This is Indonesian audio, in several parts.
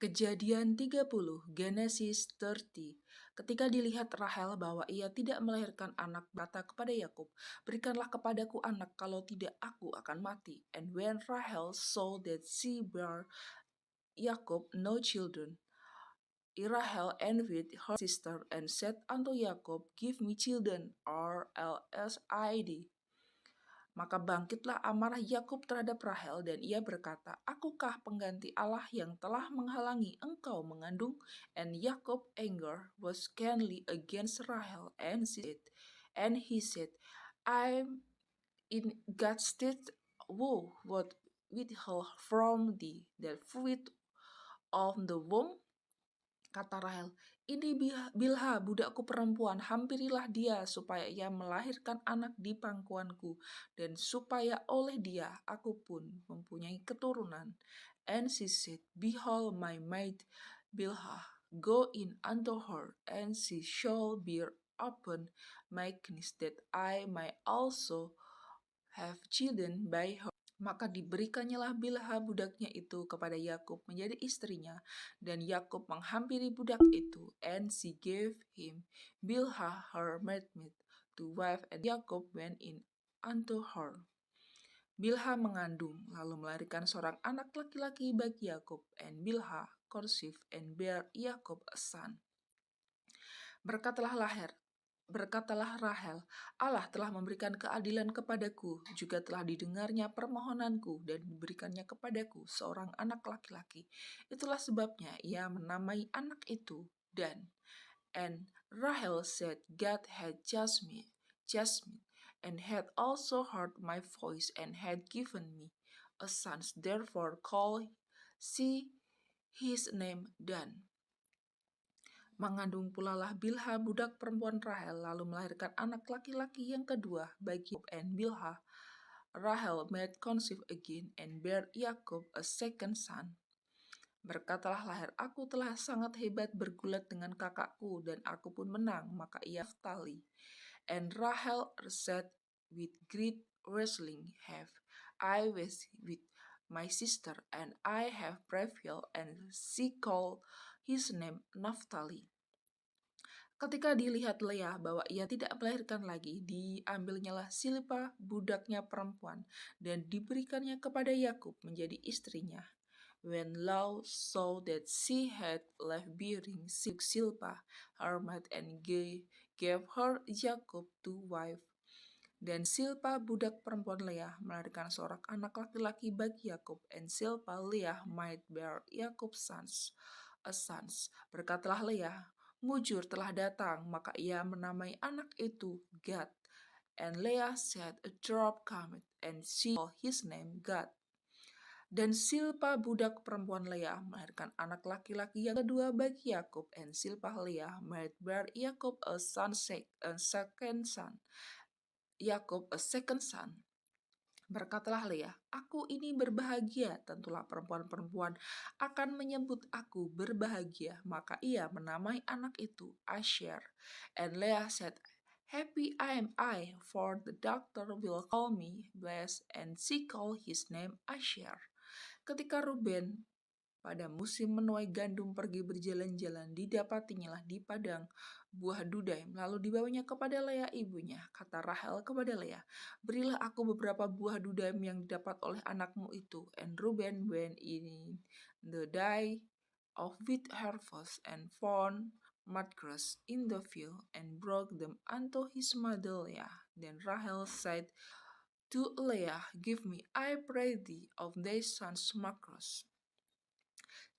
Kejadian 30, Genesis 30. Ketika dilihat Rahel bahwa ia tidak melahirkan anak, berkata kepada Yakub, "Berikanlah kepadaku anak, kalau tidak aku akan mati." And when Rahel saw that she bare Jacob no children, Rahel envied her sister and said unto Jacob, "Give me children, or else I die." Maka bangkitlah amarah Yakub terhadap Rahel dan ia berkata, "Akukah pengganti Allah yang telah menghalangi engkau mengandung?" And Yakub anger was keenly against Rahel, and he said, "I'm in God's stead, woe what withheld from thee the fruit of the womb." Kata Rahel, "Ini Bilha budakku perempuan, hampirilah dia supaya ia melahirkan anak di pangkuanku, dan supaya oleh dia aku pun mempunyai keturunan." And she said, "Behold my maid Bilha, go in unto her, and she shall bear upon my knees, that I may also have children by her." Maka diberikannya Bilha budaknya itu kepada Yakub menjadi istrinya, dan Yakub menghampiri budak itu, and she gave him Bilha her maidmaid to wife, and Yakub went in unto her. Bilha mengandung, lalu melahirkan seorang anak laki-laki bagi Yakub, and Bilha conceived and bare Yakub a son. Berkatalah Rahel, "Allah telah memberikan keadilan kepadaku, juga telah didengarnya permohonanku dan diberikannya kepadaku seorang anak laki-laki. Itulah sebabnya ia menamai anak itu Dan. And Rahel said, God had judged me, and had also heard my voice, and had given me a son. Therefore called she his name Dan." Mengandung pulalah Bilha budak perempuan Rahel, lalu melahirkan anak laki-laki yang kedua bagi Yakub, and Bilha Rahel made conceive again, and bare Yakub a second son. Berkatalah Rahel, "Aku telah sangat hebat bergulat dengan kakakku, dan aku pun menang." Maka ia Naftali. And Rahel said, "With great wrestling have I with my sister, and I have prevailed." And she called his name Naftali. Ketika dilihat Leah bahwa ia tidak melahirkan lagi, diambilnyalah Silpa budaknya perempuan, dan diberikannya kepada Yakub menjadi istrinya. When Law saw that she had left bearing, she took Silpa her maid, and gave her Jacob to wife. Dan Silpa budak perempuan Leah melahirkan seorang anak laki-laki bagi Yakub, and Silpa Leah might bear Yakub sons. Berkatalah Leah, "Mujur telah datang," maka ia menamai anak itu Gad. And Leah said, "A drop cometh," and she called his name Gad. Dan Silpa budak perempuan Leah melahirkan anak laki-laki yang kedua bagi Yakub, and Silpa Leah might bear Yakub a second son. Berkatalah Leah, "Aku ini berbahagia, tentulah perempuan-perempuan akan menyebut aku berbahagia." Maka ia menamai anak itu Asher. And Leah said, "Happy am I, for the doctor will call me blessed." And she called his name Asher. Ketika Ruben pada musim menuai gandum pergi berjalan-jalan, didapatinya di padang buah dudaim, lalu dibawanya kepada Leah ibunya. Kata Rahel kepada Leah, "Berilah aku beberapa buah dudaim yang didapat oleh anakmu itu." And Reuben went in the day of wheat harvest, and found mudgrass in the field, and brought them unto his mother Leah. Then Rahel said to Leah, "Give me, I pray thee, of thy son's mudgrass."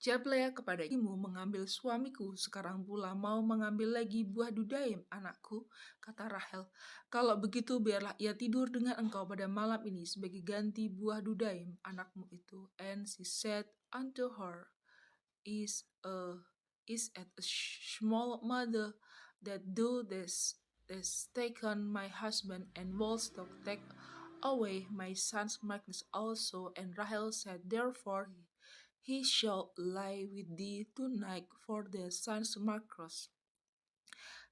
Jawab Leah kepada ibumu, "Mengambil suamiku, sekarang pula mau mengambil lagi buah dudaim anakku?" Kata Rahel, "Kalau begitu biarlah ia tidur dengan engkau pada malam ini sebagai ganti buah dudaim anakmu itu." And she said unto her, Is at a small mother that thou hast taken my husband, and wouldst take away my son's madness also?" And Rahel said, "Therefore he shall lie with thee tonight for the son's madness."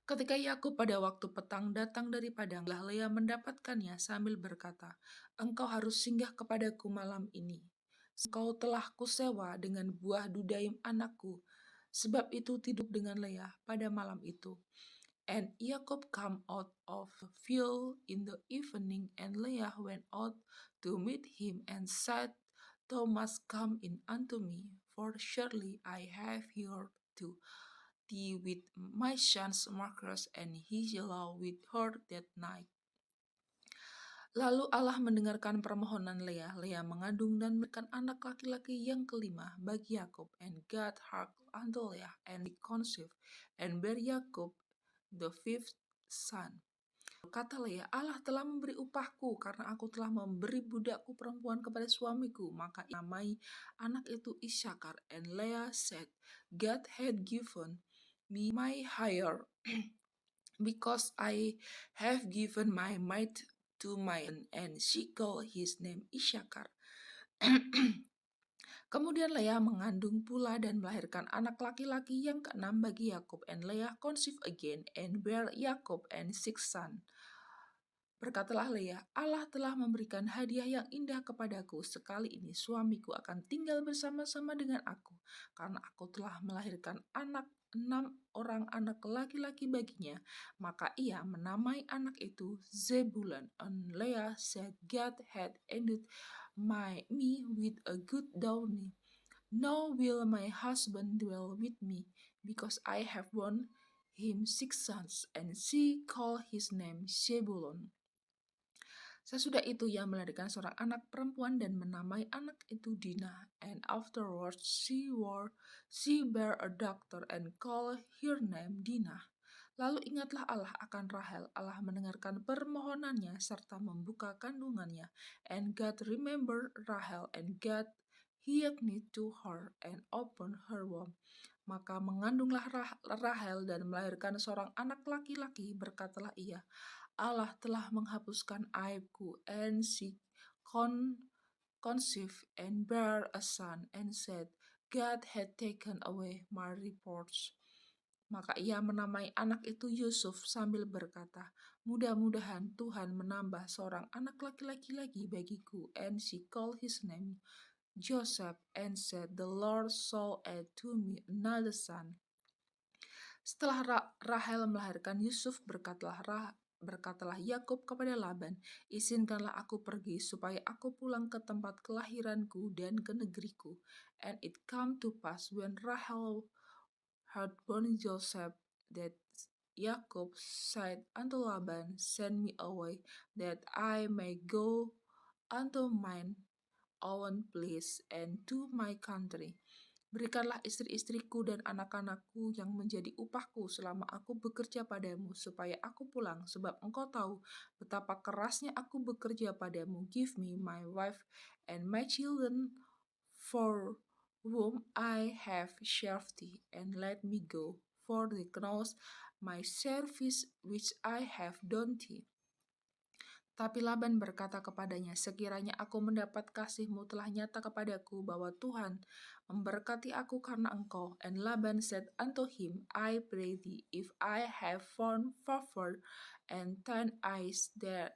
Ketika Yakub pada waktu petang datang dari padang, Leah mendapatkannya sambil berkata, "Engkau harus singgah kepadaku malam ini." Kau telah kusewa dengan buah dudaim anakku. Sebab itu tidur dengan Leah pada malam itu. And Jacob came out of the field in the evening, and Leah went out to meet him and said, Thou must come in unto me, for surely I have heard to thee with my son's Marcus, and he shall with her that night. Lalu Allah mendengarkan permohonan Leah. Leah mengandung dan memberikan anak laki-laki yang kelima bagi Yakob. And God hearkened unto Leah, and he conceived, and bare Yakob the fifth son. Kata Leah, Allah telah memberi upahku karena aku telah memberi budakku perempuan kepada suamiku. Maka namai anak itu Isyakar. And Leah said, God had given me my hire because I have given my might to my son, and she called his name Isyakar. Kemudian Leah mengandung pula dan melahirkan anak laki-laki yang keenam bagi Yakob. And Leah conceived again and bare Yakob and six sons. Berkatalah Leah, Allah telah memberikan hadiah yang indah kepadaku. Sekali ini suamiku akan tinggal bersama-sama dengan aku, karena aku telah melahirkan 6 orang anak laki-laki baginya. Maka ia menamai anak itu Zebulun. And Leah said, God had ended me with a good dowry. Now will my husband dwell with me, because I have borne him 6 sons. And she called his name Zebulun. Sesudah itu ia melahirkan seorang anak perempuan dan menamai anak itu Dinah. And afterwards she bare a daughter and called her name Dinah. Lalu ingatlah Allah akan Rahel. Allah mendengarkan permohonannya serta membuka kandungannya. And God remembered Rahel, and God hearkened to her and opened her womb. Maka mengandunglah Rahel dan melahirkan seorang anak laki-laki. Berkatalah ia, Allah telah menghapuskan aibku. And she conceived and bare a son, and said, God had taken away my reproach. Maka ia menamai anak itu Yusuf sambil berkata, mudah-mudahan Tuhan menambah seorang anak laki-laki lagi bagiku. And she called his name Joseph, and said, The Lord saw add to me another son. Setelah Rahel melahirkan Yusuf, berkatalah Yakub kepada Laban, izinkanlah aku pergi supaya aku pulang ke tempat kelahiranku dan ke negeriku. And it came to pass when Rahel had born Joseph that Jacob said unto Laban, Send me away, that I may go unto mine own place and to my country. Berikanlah istri-istriku dan anak-anakku yang menjadi upahku selama aku bekerja padamu, supaya aku pulang, sebab engkau tahu betapa kerasnya aku bekerja padamu. Give me my wife and my children, for whom I have served thee, and let me go, for thee knows my service which I have done thee. Tapi Laban berkata kepadanya, sekiranya aku mendapat kasihmu telah nyata kepadaku bahwa Tuhan memberkati aku karena engkau. And Laban said unto him, I pray thee, if I have found favor and thine eyes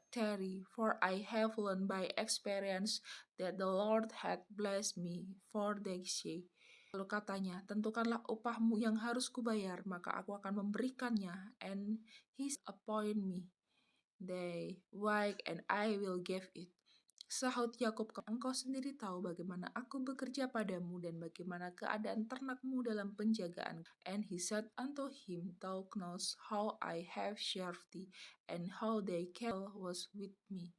tarry, for I have learned by experience that the Lord hath blessed me for thy sake. Lalu katanya, tentukanlah upahmu yang harus kubayar, maka aku akan memberikannya. And he appoint me they wake, and I will give it. Sahut Yakub, engkau sendiri tahu bagaimana aku bekerja padamu dan bagaimana keadaan ternakmu dalam penjagaan. And he said unto him, Thou knowest how I have served thee, and how thy cattle was with me.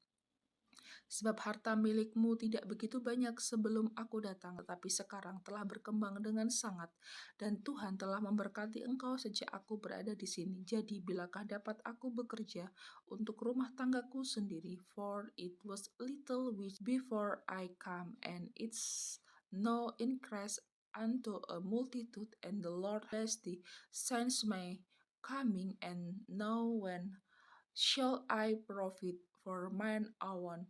Sebab harta milikmu tidak begitu banyak sebelum aku datang, tetapi sekarang telah berkembang dengan sangat, dan Tuhan telah memberkati engkau sejak aku berada di sini. Jadi bilakah dapat aku bekerja untuk rumah tanggaku sendiri? For it was little which before I come, and it's no increase unto a multitude, and the Lord bless thee since my coming, and now when shall I profit for mine own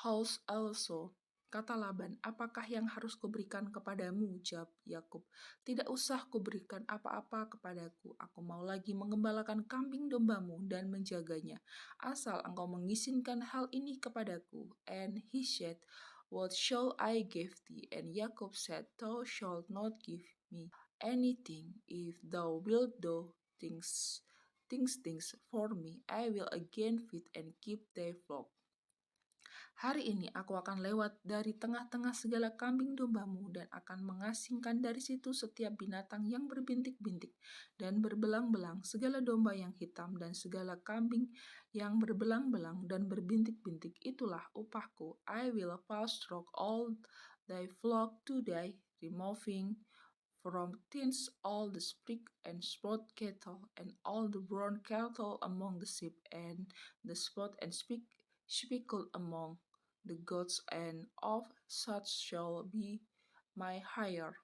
house also? Kata Laban, apakah yang harus kuberikan kepadamu? Jawab Yakub, tidak usah kuberikan apa-apa kepadaku. Aku mau lagi mengembalakan kambing dombamu dan menjaganya, asal engkau mengizinkan hal ini kepadaku. And he said, What shall I give thee? And Jacob said, Thou shalt not give me anything. If thou wilt do things for me, I will again feed and keep thy flock. Hari ini aku akan lewat dari tengah-tengah segala kambing dombamu dan akan mengasingkan dari situ setiap binatang yang berbintik-bintik dan berbelang-belang, segala domba yang hitam dan segala kambing yang berbelang-belang dan berbintik-bintik. Itulah upahku. I will stroke all thy flock today, removing from thence all the sprig and spot cattle, and all the brown cattle among the sheep, and the spot and speckled among the goats, and of such shall be my hire.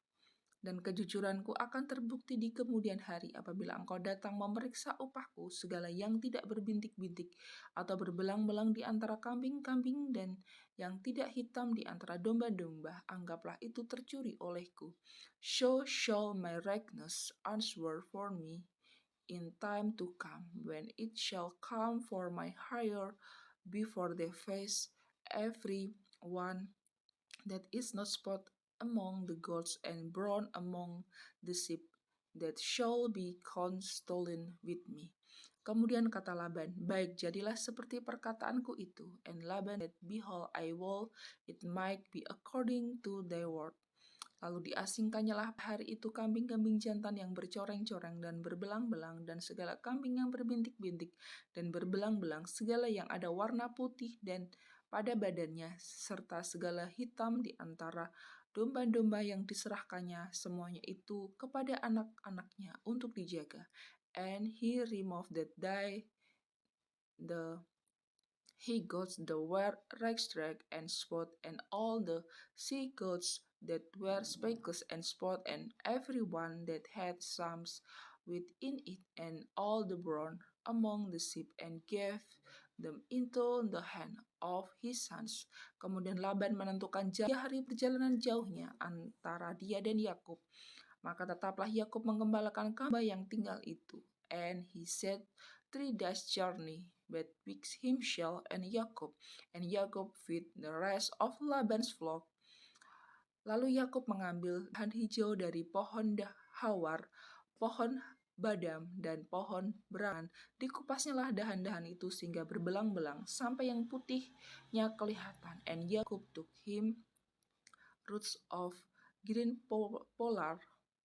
Dan kejujuranku akan terbukti di kemudian hari apabila engkau datang memeriksa upahku, segala yang tidak berbintik-bintik atau berbelang-belang di antara kambing-kambing dan yang tidak hitam di antara domba-domba, anggaplah itu tercuri olehku. So shall my rightness answer for me in time to come, when it shall come for my hire before their face, every one that is not spot among the goats and brown among the sheep, that shall be stolen with me. Kemudian kata Laban, baik, jadilah seperti perkataanku itu. And Laban said, Behold, I will, it might be according to thy word. Lalu diasingkannya lah hari itu kambing-kambing jantan yang bercoreng-coreng dan berbelang-belang, dan segala kambing yang berbintik-bintik dan berbelang-belang, segala yang ada warna putih dan pada badannya, serta segala hitam di antara domba-domba yang diserahkannya, semuanya itu kepada anak-anaknya untuk dijaga. And he removed the he goats that were ragged and spot, and all the she goats that were speckled and spot, and every one that had some within it, and all the brown among the sheep, and gave them into the hand of his sons. Kemudian Laban menentukan hari perjalanan jauhnya antara dia dan Yakub. Maka tetaplah Yakub menggembalakan kambing yang tinggal itu. And he said, 3 days journey betwixt himself and Jacob feed the rest of Laban's flock. Lalu Yakub mengambil dahan hijau dari pohon hawar, pohon badam, dan pohon berangan. Dikupasnya lah dahan-dahan itu sehingga berbelang-belang sampai yang putihnya kelihatan. And Yakub took him roots of green pollard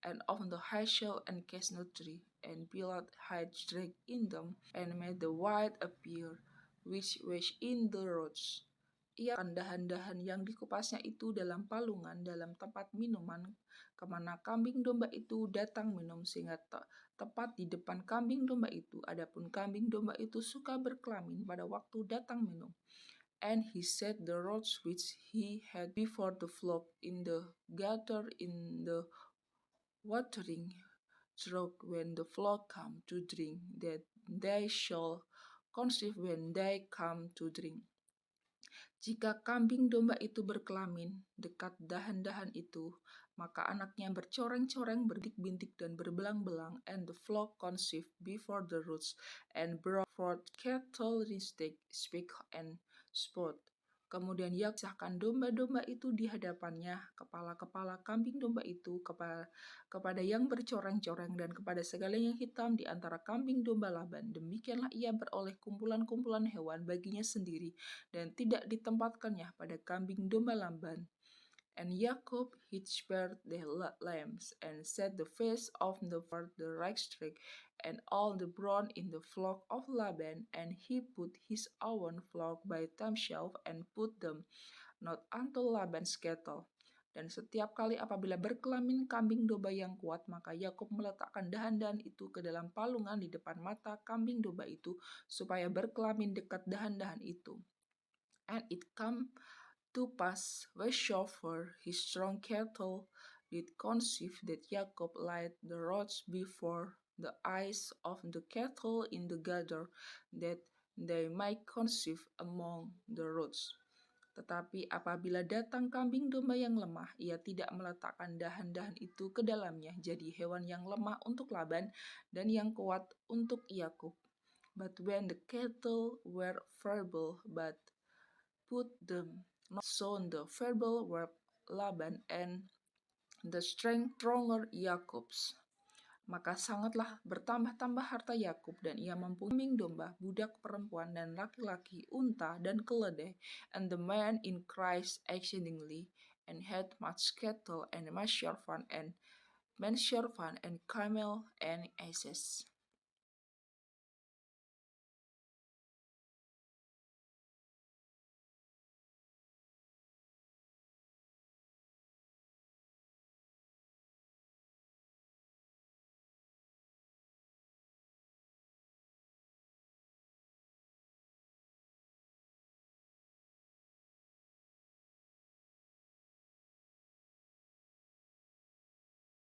and of the hazel and chestnut tree, and built hedge in them, and made the white appear, which was in the roots. Ia akan dahan-dahan yang dikupasnya itu dalam palungan, dalam tempat minuman, kemana kambing domba itu datang minum, sehingga tepat di depan kambing domba itu. Adapun kambing domba itu suka berkelamin pada waktu datang minum. And he set the rods which he had before the flock in the gutter in the watering trough when the flock come to drink, that they shall conceive when they come to drink. Jika kambing domba itu berkelamin dekat dahan-dahan itu, maka anaknya bercoreng-coreng, berdik-bintik, dan berbelang-belang, and the flock conceived before the roots, and brought forth cattle, speck, and spot. Kemudian ia pisahkan domba-domba itu di hadapannya, kepala-kepala kambing domba itu kepada yang bercoreng-coreng dan kepada segala yang hitam di antara kambing domba Laban. Demikianlah ia beroleh kumpulan-kumpulan hewan baginya sendiri, dan tidak ditempatkannya pada kambing domba Laban. And Jacob he spared the lambs, and set the face of the ragged and all the brown in the flock of Laban, and he put his own flock by himself, and put them not unto Laban's cattle. Dan setiap kali apabila berkelamin kambing domba yang kuat, maka Yakub meletakkan dahan-dahan itu ke dalam palungan di depan mata kambing domba itu, supaya berkelamin dekat dahan-dahan itu. And it come to pass, wheresoever his strong cattle did conceive, that Jacob laid the rods before the eyes of the cattle in the gather, that they might conceive among the rods. Tetapi apabila datang kambing domba yang lemah, ia tidak meletakkan dahan-dahan itu ke dalamnya, jadi hewan yang lemah untuk Laban dan yang kuat untuk Yakub. But when the cattle were feeble, but put them sown the verbal word Laban and the strength stronger Yakubs. Maka sangatlah bertambah-tambah harta Yakub dan ia mempunyai kambing domba, budak perempuan dan laki-laki, unta dan keledai, and the man increased exceedingly and had much cattle and manservant and camel and asses.